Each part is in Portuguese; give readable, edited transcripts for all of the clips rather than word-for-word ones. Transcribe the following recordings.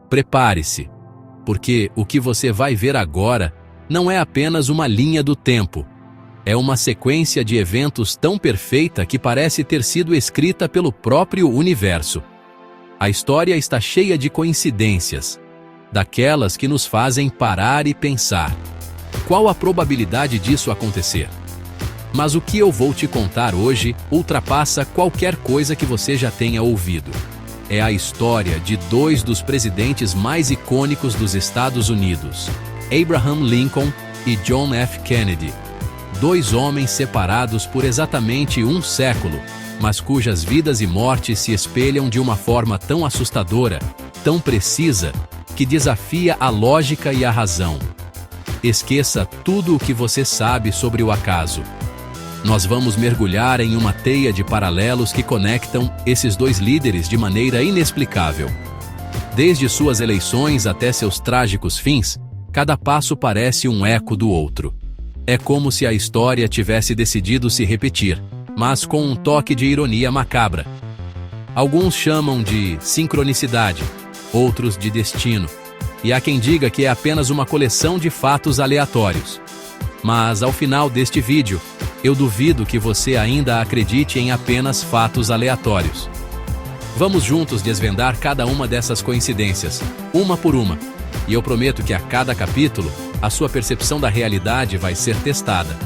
Prepare-se, porque o que você vai ver agora não é apenas uma linha do tempo. É uma sequência de eventos tão perfeita que parece ter sido escrita pelo próprio universo. A história está cheia de coincidências, daquelas que nos fazem parar e pensar: qual a probabilidade disso acontecer? Mas o que eu vou te contar hoje ultrapassa qualquer coisa que você já tenha ouvido. É a história de dois dos presidentes mais icônicos dos Estados Unidos, Abraham Lincoln e John F. Kennedy. Dois homens separados por exatamente um século, mas cujas vidas e mortes se espelham de uma forma tão assustadora, tão precisa, que desafia a lógica e a razão. Esqueça tudo o que você sabe sobre o acaso. Nós vamos mergulhar em uma teia de paralelos que conectam esses dois líderes de maneira inexplicável. Desde suas eleições até seus trágicos fins, cada passo parece um eco do outro. É como se a história tivesse decidido se repetir, mas com um toque de ironia macabra. Alguns chamam de sincronicidade, outros de destino, e há quem diga que é apenas uma coleção de fatos aleatórios. Mas ao final deste vídeo, eu duvido que você ainda acredite em apenas fatos aleatórios. Vamos juntos desvendar cada uma dessas coincidências, uma por uma, e eu prometo que a cada capítulo, a sua percepção da realidade vai ser testada.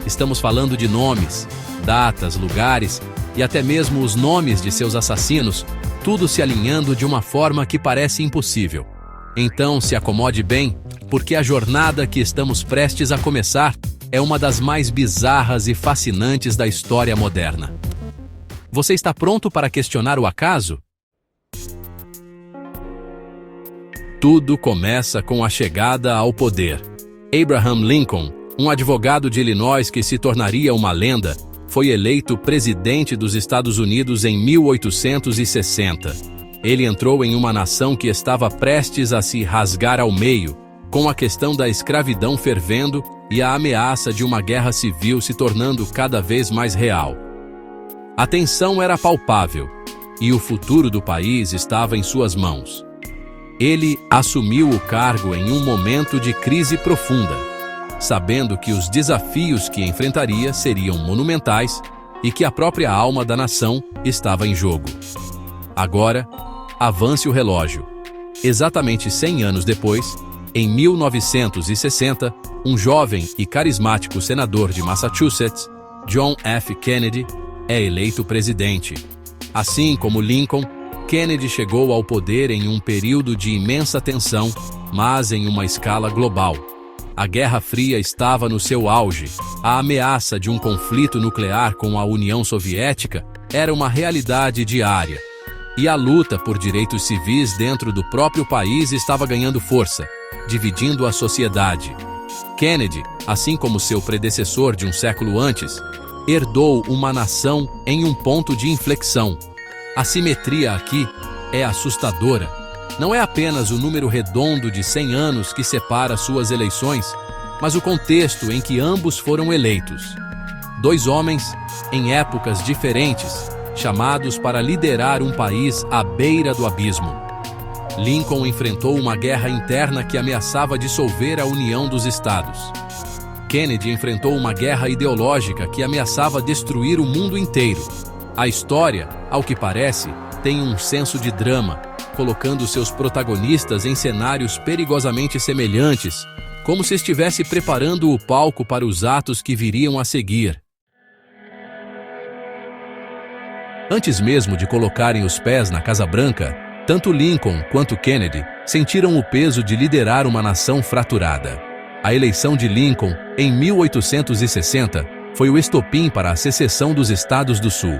Estamos falando de nomes, datas, lugares e até mesmo os nomes de seus assassinos, tudo se alinhando de uma forma que parece impossível. Então se acomode bem, porque a jornada que estamos prestes a começar é uma das mais bizarras e fascinantes da história moderna. Você está pronto para questionar o acaso? Tudo começa com a chegada ao poder. Abraham Lincoln, um advogado de Illinois que se tornaria uma lenda, foi eleito presidente dos Estados Unidos em 1860. Ele entrou em uma nação que estava prestes a se rasgar ao meio, com a questão da escravidão fervendo e a ameaça de uma guerra civil se tornando cada vez mais real. A tensão era palpável, e o futuro do país estava em suas mãos. Ele assumiu o cargo em um momento de crise profunda, sabendo que os desafios que enfrentaria seriam monumentais e que a própria alma da nação estava em jogo. Agora, avance o relógio. Exatamente 100 anos depois, em 1960, um jovem e carismático senador de Massachusetts, John F. Kennedy, é eleito presidente. Assim como Lincoln, Kennedy chegou ao poder em um período de imensa tensão, mas em uma escala global. A Guerra Fria estava no seu auge. A ameaça de um conflito nuclear com a União Soviética era uma realidade diária. E a luta por direitos civis dentro do próprio país estava ganhando força, dividindo a sociedade. Kennedy, assim como seu predecessor de um século antes, herdou uma nação em um ponto de inflexão. A simetria aqui é assustadora. Não é apenas o número redondo de 100 anos que separa suas eleições, mas o contexto em que ambos foram eleitos. Dois homens, em épocas diferentes, chamados para liderar um país à beira do abismo. Lincoln enfrentou uma guerra interna que ameaçava dissolver a união dos estados. Kennedy enfrentou uma guerra ideológica que ameaçava destruir o mundo inteiro. A história, ao que parece, tem um senso de drama, colocando seus protagonistas em cenários perigosamente semelhantes, como se estivesse preparando o palco para os atos que viriam a seguir. Antes mesmo de colocarem os pés na Casa Branca, tanto Lincoln quanto Kennedy sentiram o peso de liderar uma nação fraturada. A eleição de Lincoln, em 1860, foi o estopim para a secessão dos Estados do Sul.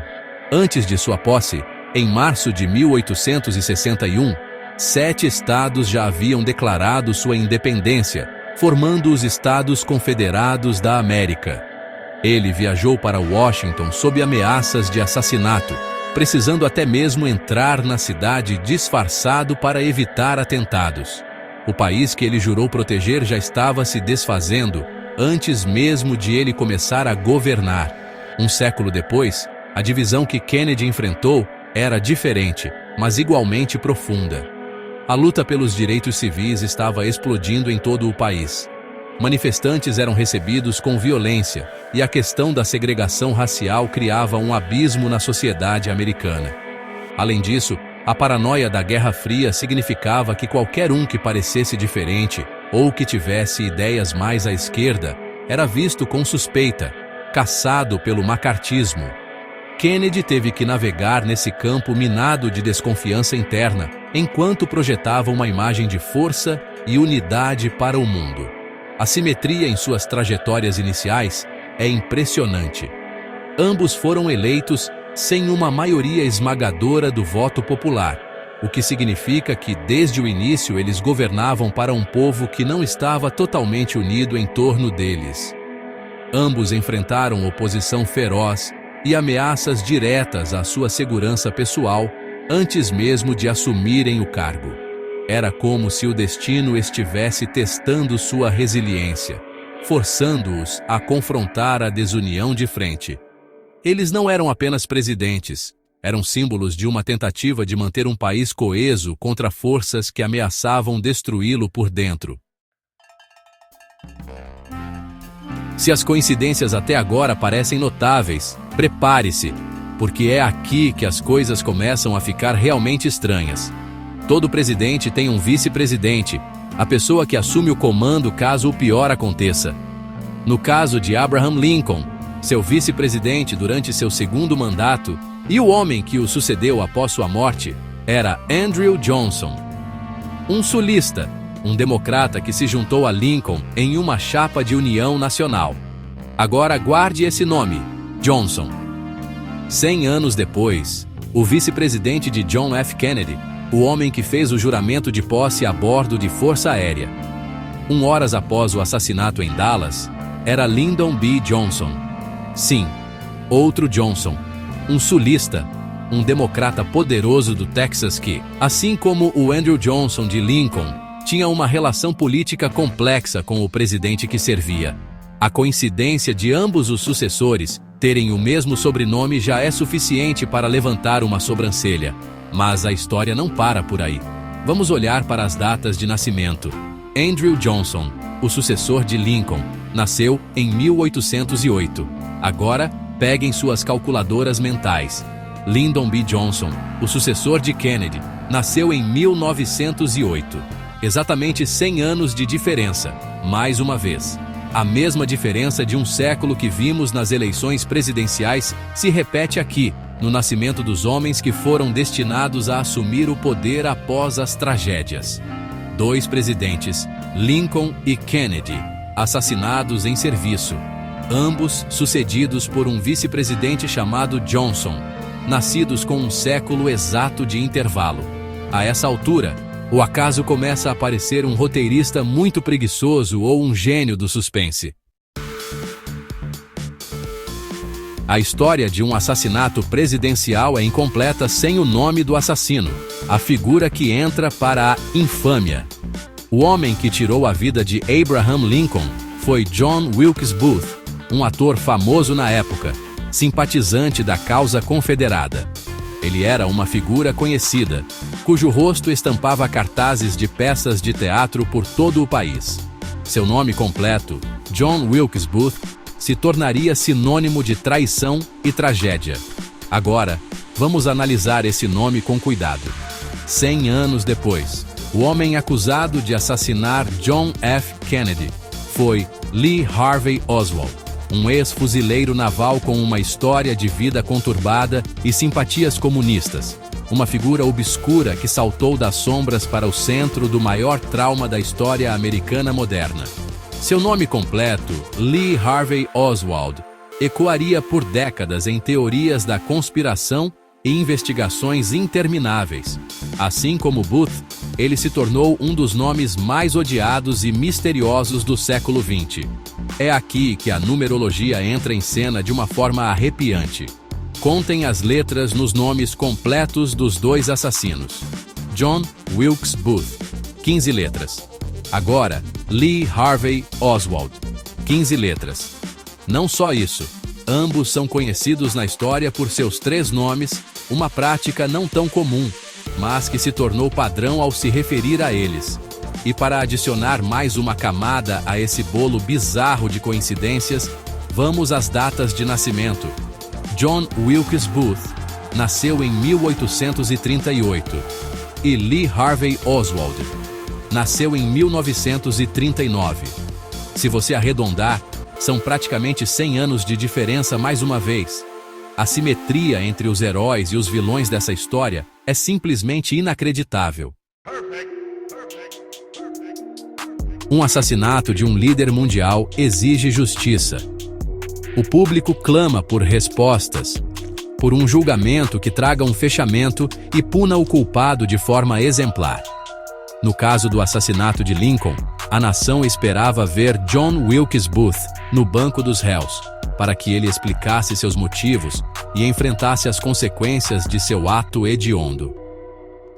Antes de sua posse, em março de 1861, 7 estados já haviam declarado sua independência, formando os Estados Confederados da América. Ele viajou para Washington sob ameaças de assassinato, precisando até mesmo entrar na cidade disfarçado para evitar atentados. O país que ele jurou proteger já estava se desfazendo antes mesmo de ele começar a governar. Um século depois, a divisão que Kennedy enfrentou era diferente, mas igualmente profunda. A luta pelos direitos civis estava explodindo em todo o país. Manifestantes eram recebidos com violência, e a questão da segregação racial criava um abismo na sociedade americana. Além disso, a paranoia da Guerra Fria significava que qualquer um que parecesse diferente ou que tivesse ideias mais à esquerda era visto com suspeita, caçado pelo macartismo. Kennedy teve que navegar nesse campo minado de desconfiança interna, enquanto projetava uma imagem de força e unidade para o mundo. A simetria em suas trajetórias iniciais é impressionante. Ambos foram eleitos sem uma maioria esmagadora do voto popular, o que significa que desde o início eles governavam para um povo que não estava totalmente unido em torno deles. Ambos enfrentaram oposição feroz e ameaças diretas à sua segurança pessoal antes mesmo de assumirem o cargo. Era como se o destino estivesse testando sua resiliência, forçando-os a confrontar a desunião de frente. Eles não eram apenas presidentes, eram símbolos de uma tentativa de manter um país coeso contra forças que ameaçavam destruí-lo por dentro. Se as coincidências até agora parecem notáveis, prepare-se, porque é aqui que as coisas começam a ficar realmente estranhas. Todo presidente tem um vice-presidente, a pessoa que assume o comando caso o pior aconteça. No caso de Abraham Lincoln, seu vice-presidente durante seu segundo mandato, e o homem que o sucedeu após sua morte, era Andrew Johnson. Um sulista, um democrata que se juntou a Lincoln em uma chapa de união nacional. Agora guarde esse nome, Johnson. 100 anos depois, o vice-presidente de John F. Kennedy, o homem que fez o juramento de posse a bordo de Força Aérea. Horas após o assassinato em Dallas, era Lyndon B. Johnson. Sim, outro Johnson, um sulista, um democrata poderoso do Texas que, assim como o Andrew Johnson de Lincoln, tinha uma relação política complexa com o presidente que servia. A coincidência de ambos os sucessores terem o mesmo sobrenome já é suficiente para levantar uma sobrancelha. Mas a história não para por aí. Vamos olhar para as datas de nascimento. Andrew Johnson, o sucessor de Lincoln, nasceu em 1808. Agora, peguem suas calculadoras mentais. Lyndon B. Johnson, o sucessor de Kennedy, nasceu em 1908. Exatamente 100 anos de diferença. Mais uma vez, a mesma diferença de um século que vimos nas eleições presidenciais se repete aqui, no nascimento dos homens que foram destinados a assumir o poder após as tragédias. 2 presidentes, Lincoln e Kennedy, assassinados em serviço, ambos sucedidos por um vice-presidente chamado Johnson, nascidos com um século exato de intervalo. A essa altura, o acaso começa a parecer um roteirista muito preguiçoso ou um gênio do suspense. A história de um assassinato presidencial é incompleta sem o nome do assassino, a figura que entra para a infâmia. O homem que tirou a vida de Abraham Lincoln foi John Wilkes Booth, um ator famoso na época, simpatizante da causa confederada. Ele era uma figura conhecida, cujo rosto estampava cartazes de peças de teatro por todo o país. Seu nome completo, John Wilkes Booth, se tornaria sinônimo de traição e tragédia. Agora, vamos analisar esse nome com cuidado. 100 anos depois, o homem acusado de assassinar John F. Kennedy foi Lee Harvey Oswald, um ex-fuzileiro naval com uma história de vida conturbada e simpatias comunistas. Uma figura obscura que saltou das sombras para o centro do maior trauma da história americana moderna. Seu nome completo, Lee Harvey Oswald, ecoaria por décadas em teorias da conspiração e investigações intermináveis. Assim como Booth, ele se tornou um dos nomes mais odiados e misteriosos do século XX. É aqui que a numerologia entra em cena de uma forma arrepiante. Contem as letras nos nomes completos dos 2 assassinos. John Wilkes Booth, 15 letras. Agora, Lee Harvey Oswald, 15 letras. Não só isso, ambos são conhecidos na história por seus 3 nomes, uma prática não tão comum, mas que se tornou padrão ao se referir a eles. E para adicionar mais uma camada a esse bolo bizarro de coincidências, vamos às datas de nascimento. John Wilkes Booth nasceu em 1838 e Lee Harvey Oswald nasceu em 1939. Se você arredondar, são praticamente 100 anos de diferença mais uma vez. A simetria entre os heróis e os vilões dessa história é simplesmente inacreditável. Um assassinato de um líder mundial exige justiça. O público clama por respostas, por um julgamento que traga um fechamento e puna o culpado de forma exemplar. No caso do assassinato de Lincoln, a nação esperava ver John Wilkes Booth no banco dos réus, para que ele explicasse seus motivos e enfrentasse as consequências de seu ato hediondo.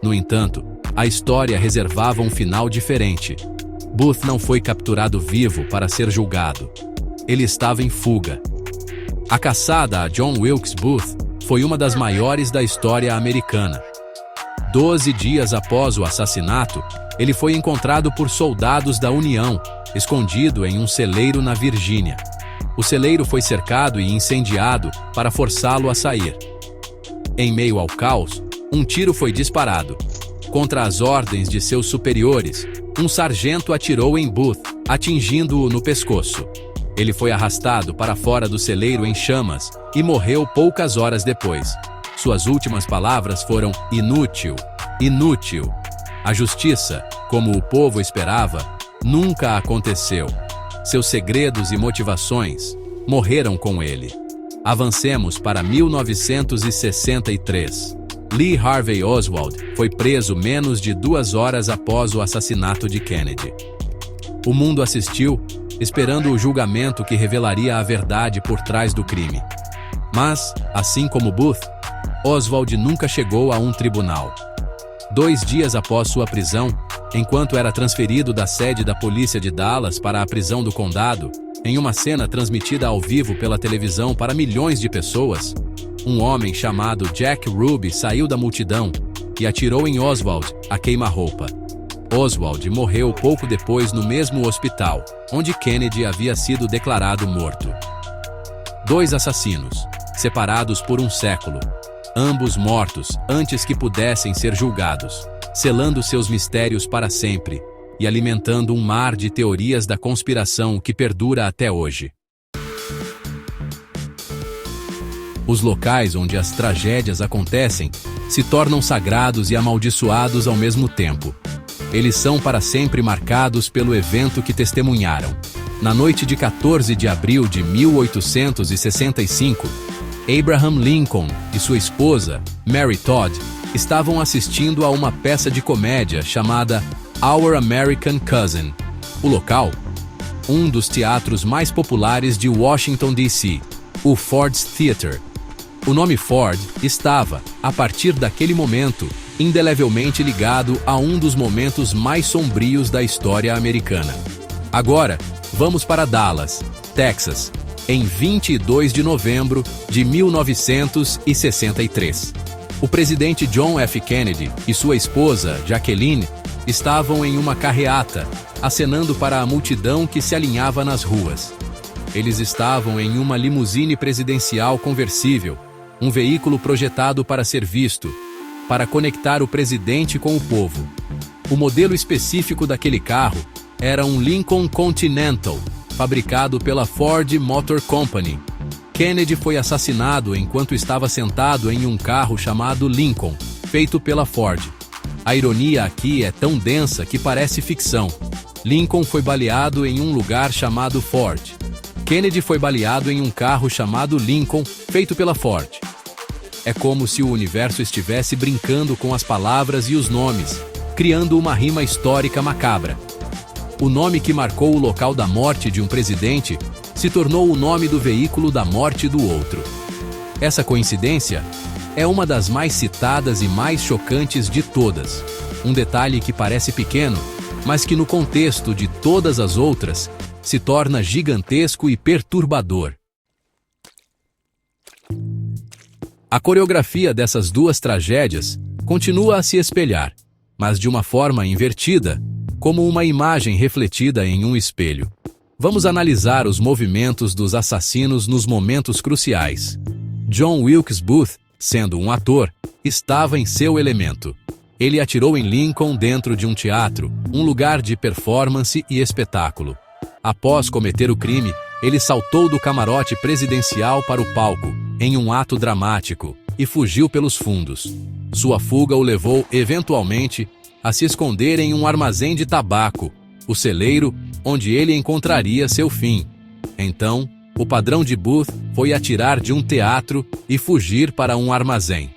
No entanto, a história reservava um final diferente. Booth não foi capturado vivo para ser julgado. Ele estava em fuga. A caçada a John Wilkes Booth foi uma das maiores da história americana. 12 dias após o assassinato, ele foi encontrado por soldados da União, escondido em um celeiro na Virgínia. O celeiro foi cercado e incendiado para forçá-lo a sair. Em meio ao caos, um tiro foi disparado. Contra as ordens de seus superiores, um sargento atirou em Booth, atingindo-o no pescoço. Ele foi arrastado para fora do celeiro em chamas e morreu poucas horas depois. Suas últimas palavras foram: "Inútil, inútil." A justiça, como o povo esperava, nunca aconteceu. Seus segredos e motivações morreram com ele. Avancemos para 1963. Lee Harvey Oswald foi preso menos de 2 horas após o assassinato de Kennedy. O mundo assistiu, esperando o julgamento que revelaria a verdade por trás do crime. Mas, assim como Booth, Oswald nunca chegou a um tribunal. 2 dias após sua prisão, enquanto era transferido da sede da polícia de Dallas para a prisão do condado, em uma cena transmitida ao vivo pela televisão para milhões de pessoas, um homem chamado Jack Ruby saiu da multidão e atirou em Oswald a queima-roupa. Oswald morreu pouco depois no mesmo hospital, onde Kennedy havia sido declarado morto. 2 assassinos, separados por um século, ambos mortos antes que pudessem ser julgados, selando seus mistérios para sempre e alimentando um mar de teorias da conspiração que perdura até hoje. Os locais onde as tragédias acontecem se tornam sagrados e amaldiçoados ao mesmo tempo. Eles são para sempre marcados pelo evento que testemunharam. Na noite de 14 de abril de 1865, Abraham Lincoln e sua esposa, Mary Todd, estavam assistindo a uma peça de comédia chamada Our American Cousin. O local? Um dos teatros mais populares de Washington, D.C., o Ford's Theater. O nome Ford estava, a partir daquele momento, indelevelmente ligado a um dos momentos mais sombrios da história americana. Agora, vamos para Dallas, Texas, em 22 de novembro de 1963. O presidente John F. Kennedy e sua esposa, Jacqueline, estavam em uma carreata, acenando para a multidão que se alinhava nas ruas. Eles estavam em uma limusine presidencial conversível, um veículo projetado para ser visto, para conectar o presidente com o povo. O modelo específico daquele carro era um Lincoln Continental, fabricado pela Ford Motor Company. Kennedy foi assassinado enquanto estava sentado em um carro chamado Lincoln, feito pela Ford. A ironia aqui é tão densa que parece ficção. Lincoln foi baleado em um lugar chamado Ford. Kennedy foi baleado em um carro chamado Lincoln, feito pela Ford. É como se o universo estivesse brincando com as palavras e os nomes, criando uma rima histórica macabra. O nome que marcou o local da morte de um presidente se tornou o nome do veículo da morte do outro. Essa coincidência é uma das mais citadas e mais chocantes de todas. Um detalhe que parece pequeno, mas que no contexto de todas as outras, se torna gigantesco e perturbador. A coreografia dessas 2 tragédias continua a se espelhar, mas de uma forma invertida, como uma imagem refletida em um espelho. Vamos analisar os movimentos dos assassinos nos momentos cruciais. John Wilkes Booth, sendo um ator, estava em seu elemento. Ele atirou em Lincoln dentro de um teatro, um lugar de performance e espetáculo. Após cometer o crime, ele saltou do camarote presidencial para o palco, em um ato dramático, e fugiu pelos fundos. Sua fuga o levou, eventualmente, a se esconder em um armazém de tabaco, o celeiro onde ele encontraria seu fim. Então, o padrão de Booth foi atirar de um teatro e fugir para um armazém.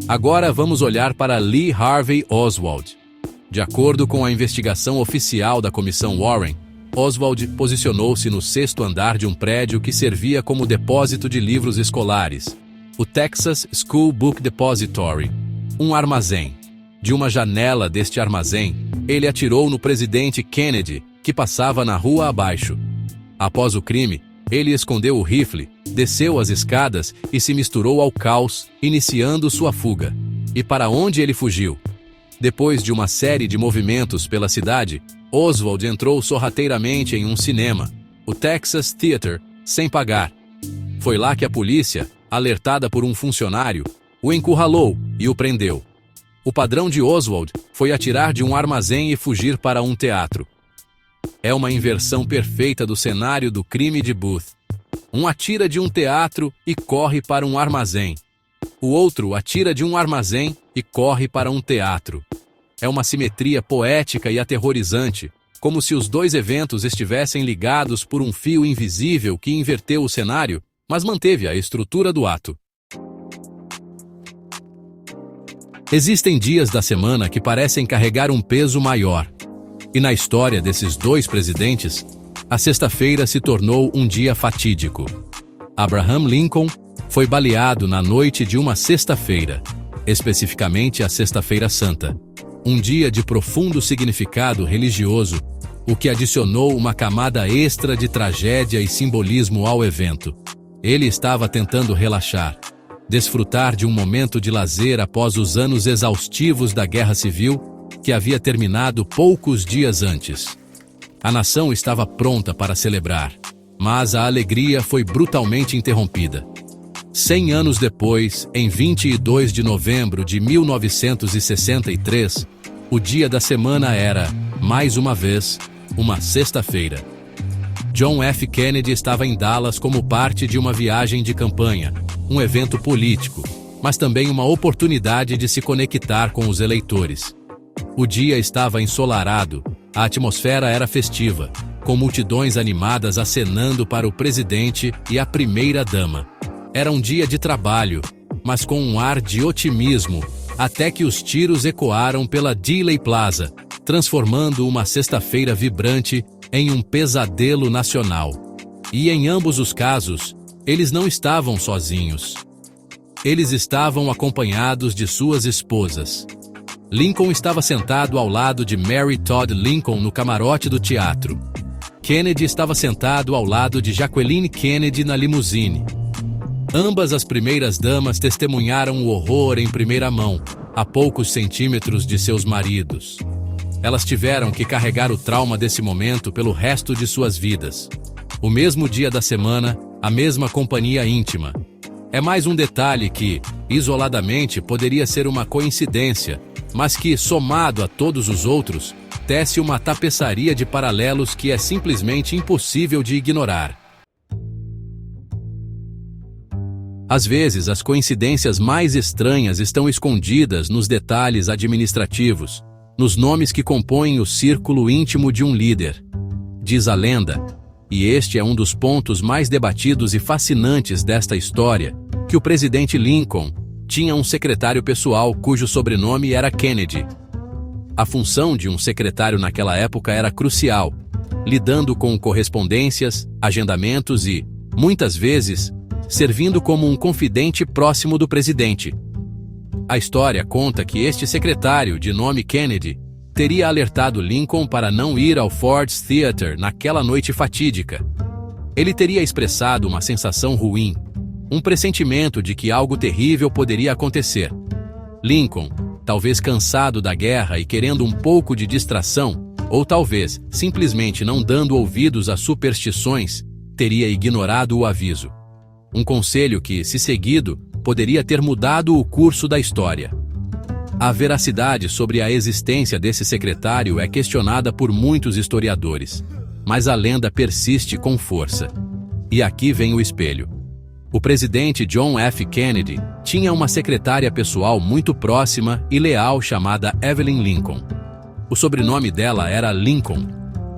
Agora vamos olhar para Lee Harvey Oswald. De acordo com a investigação oficial da Comissão Warren, Oswald posicionou-se no 6º andar de um prédio que servia como depósito de livros escolares, o Texas School Book Depository, um armazém. De uma janela deste armazém, ele atirou no presidente Kennedy, que passava na rua abaixo. Após o crime, ele escondeu o rifle, desceu as escadas e se misturou ao caos, iniciando sua fuga. E para onde ele fugiu? Depois de uma série de movimentos pela cidade, Oswald entrou sorrateiramente em um cinema, o Texas Theater, sem pagar. Foi lá que a polícia, alertada por um funcionário, o encurralou e o prendeu. O padrão de Oswald foi atirar de um armazém e fugir para um teatro. É uma inversão perfeita do cenário do crime de Booth. Um atira de um teatro e corre para um armazém. O outro atira de um armazém e corre para um teatro. É uma simetria poética e aterrorizante, como se os dois eventos estivessem ligados por um fio invisível que inverteu o cenário, mas manteve a estrutura do ato. Existem dias da semana que parecem carregar um peso maior. E na história desses dois presidentes, a sexta-feira se tornou um dia fatídico. Abraham Lincoln foi baleado na noite de uma sexta-feira, especificamente a Sexta-feira Santa, um dia de profundo significado religioso, o que adicionou uma camada extra de tragédia e simbolismo ao evento. Ele estava tentando relaxar, desfrutar de um momento de lazer após os anos exaustivos da Guerra Civil, que havia terminado poucos dias antes. A nação estava pronta para celebrar, mas a alegria foi brutalmente interrompida. 100 anos depois, em 22 de novembro de 1963, o dia da semana era, mais uma vez, uma sexta-feira. John F. Kennedy estava em Dallas como parte de uma viagem de campanha, um evento político, mas também uma oportunidade de se conectar com os eleitores. O dia estava ensolarado, a atmosfera era festiva, com multidões animadas acenando para o presidente e a primeira-dama. Era um dia de trabalho, mas com um ar de otimismo, até que os tiros ecoaram pela Dealey Plaza, transformando uma sexta-feira vibrante em um pesadelo nacional. E em ambos os casos, eles não estavam sozinhos. Eles estavam acompanhados de suas esposas. Lincoln estava sentado ao lado de Mary Todd Lincoln no camarote do teatro. Kennedy estava sentado ao lado de Jacqueline Kennedy na limusine. Ambas as primeiras-damas testemunharam o horror em primeira mão, a poucos centímetros de seus maridos. Elas tiveram que carregar o trauma desse momento pelo resto de suas vidas. O mesmo dia da semana, a mesma companhia íntima. É mais um detalhe que, isoladamente, poderia ser uma coincidência, mas que, somado a todos os outros, tece uma tapeçaria de paralelos que é simplesmente impossível de ignorar. Às vezes, as coincidências mais estranhas estão escondidas nos detalhes administrativos, nos nomes que compõem o círculo íntimo de um líder. Diz a lenda, e este é um dos pontos mais debatidos e fascinantes desta história, que o presidente Lincoln tinha um secretário pessoal cujo sobrenome era Kennedy. A função de um secretário naquela época era crucial, lidando com correspondências, agendamentos e, muitas vezes, servindo como um confidente próximo do presidente. A história conta que este secretário, de nome Kennedy, teria alertado Lincoln para não ir ao Ford's Theater naquela noite fatídica. Ele teria expressado uma sensação ruim, um pressentimento de que algo terrível poderia acontecer. Lincoln, talvez cansado da guerra e querendo um pouco de distração, ou talvez simplesmente não dando ouvidos a superstições, teria ignorado o aviso. Um conselho que, se seguido, poderia ter mudado o curso da história. A veracidade sobre a existência desse secretário é questionada por muitos historiadores, mas a lenda persiste com força. E aqui vem o espelho. O presidente John F. Kennedy tinha uma secretária pessoal muito próxima e leal chamada Evelyn Lincoln. O sobrenome dela era Lincoln,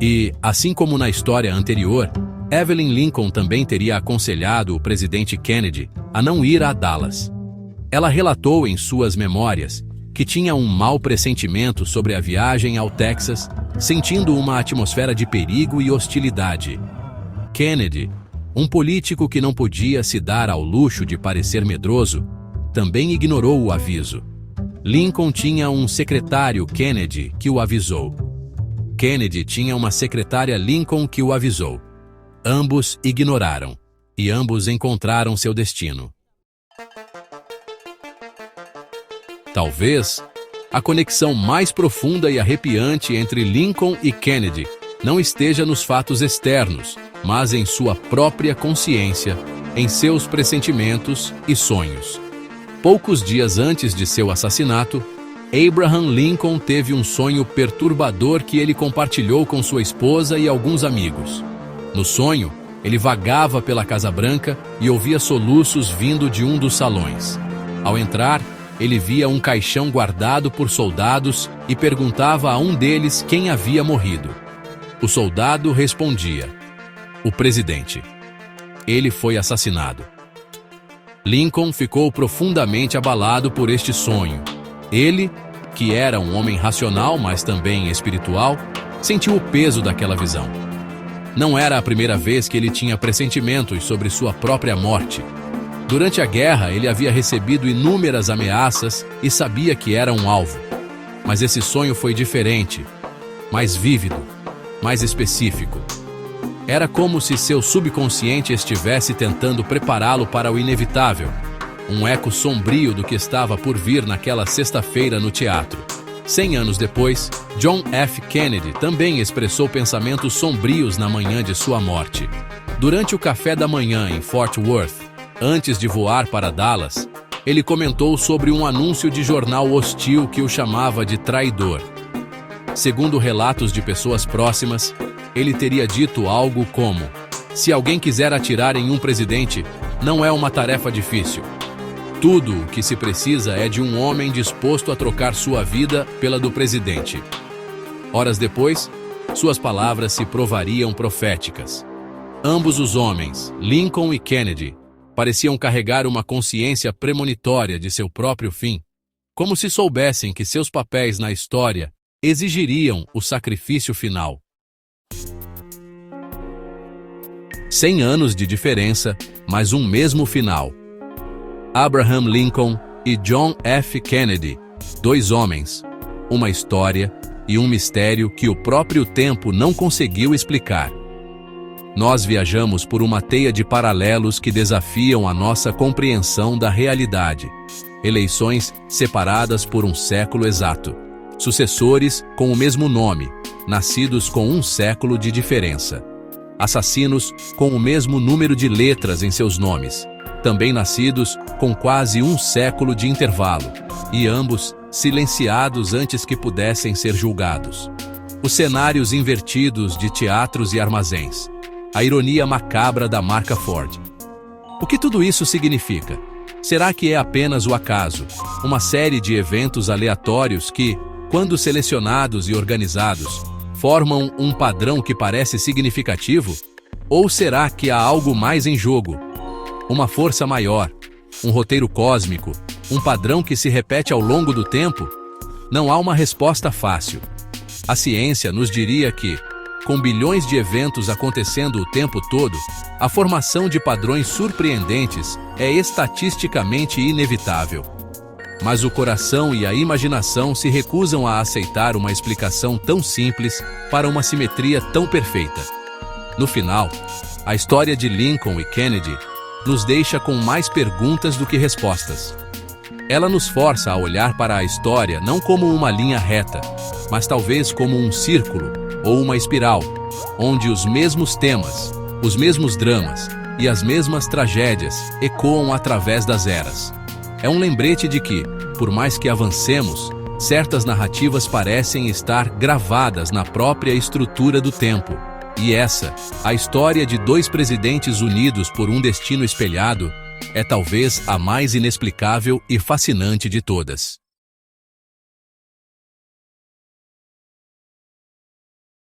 e, assim como na história anterior, Evelyn Lincoln também teria aconselhado o presidente Kennedy a não ir a Dallas. Ela relatou em suas memórias que tinha um mau pressentimento sobre a viagem ao Texas, sentindo uma atmosfera de perigo e hostilidade. Kennedy, um político que não podia se dar ao luxo de parecer medroso, também ignorou o aviso. Lincoln tinha um secretário Kennedy que o avisou. Kennedy tinha uma secretária Lincoln que o avisou. Ambos ignoraram, e ambos encontraram seu destino. Talvez a conexão mais profunda e arrepiante entre Lincoln e Kennedy não esteja nos fatos externos, mas em sua própria consciência, em seus pressentimentos e sonhos. Poucos dias antes de seu assassinato, Abraham Lincoln teve um sonho perturbador que ele compartilhou com sua esposa e alguns amigos. No sonho, ele vagava pela Casa Branca e ouvia soluços vindo de um dos salões. Ao entrar, ele via um caixão guardado por soldados e perguntava a um deles quem havia morrido. O soldado respondia: o presidente. Ele foi assassinado. Lincoln ficou profundamente abalado por este sonho. Ele, que era um homem racional, mas também espiritual, sentiu o peso daquela visão. Não era a primeira vez que ele tinha pressentimentos sobre sua própria morte. Durante a guerra, ele havia recebido inúmeras ameaças e sabia que era um alvo. Mas esse sonho foi diferente, mais vívido, mais específico. Era como se seu subconsciente estivesse tentando prepará-lo para o inevitável, um eco sombrio do que estava por vir naquela sexta-feira no teatro. 100 anos depois, John F. Kennedy também expressou pensamentos sombrios na manhã de sua morte. Durante o café da manhã em Fort Worth, antes de voar para Dallas, ele comentou sobre um anúncio de jornal hostil que o chamava de traidor. Segundo relatos de pessoas próximas, ele teria dito algo como: se alguém quiser atirar em um presidente, não é uma tarefa difícil. Tudo o que se precisa é de um homem disposto a trocar sua vida pela do presidente. Horas depois, suas palavras se provariam proféticas. Ambos os homens, Lincoln e Kennedy, pareciam carregar uma consciência premonitória de seu próprio fim, como se soubessem que seus papéis na história exigiriam o sacrifício final. 100 anos de diferença, mas um mesmo final. Abraham Lincoln e John F. Kennedy, dois homens, uma história e um mistério que o próprio tempo não conseguiu explicar. Nós viajamos por uma teia de paralelos que desafiam a nossa compreensão da realidade. Eleições separadas por um século exato. Sucessores com o mesmo nome, nascidos com um século de diferença. Assassinos com o mesmo número de letras em seus nomes, também nascidos com quase um século de intervalo, e ambos silenciados antes que pudessem ser julgados. Os cenários invertidos de teatros e armazéns. A ironia macabra da marca Ford. O que tudo isso significa? Será que é apenas o acaso, uma série de eventos aleatórios que, quando selecionados e organizados, formam um padrão que parece significativo? Ou será que há algo mais em jogo? Uma força maior, um roteiro cósmico, um padrão que se repete ao longo do tempo? Não há uma resposta fácil. A ciência nos diria que, com bilhões de eventos acontecendo o tempo todo, a formação de padrões surpreendentes é estatisticamente inevitável. Mas o coração e a imaginação se recusam a aceitar uma explicação tão simples para uma simetria tão perfeita. No final, a história de Lincoln e Kennedy nos deixa com mais perguntas do que respostas. Ela nos força a olhar para a história não como uma linha reta, mas talvez como um círculo ou uma espiral, onde os mesmos temas, os mesmos dramas e as mesmas tragédias ecoam através das eras. É um lembrete de que, por mais que avancemos, certas narrativas parecem estar gravadas na própria estrutura do tempo. E essa, a história de dois presidentes unidos por um destino espelhado, é talvez a mais inexplicável e fascinante de todas.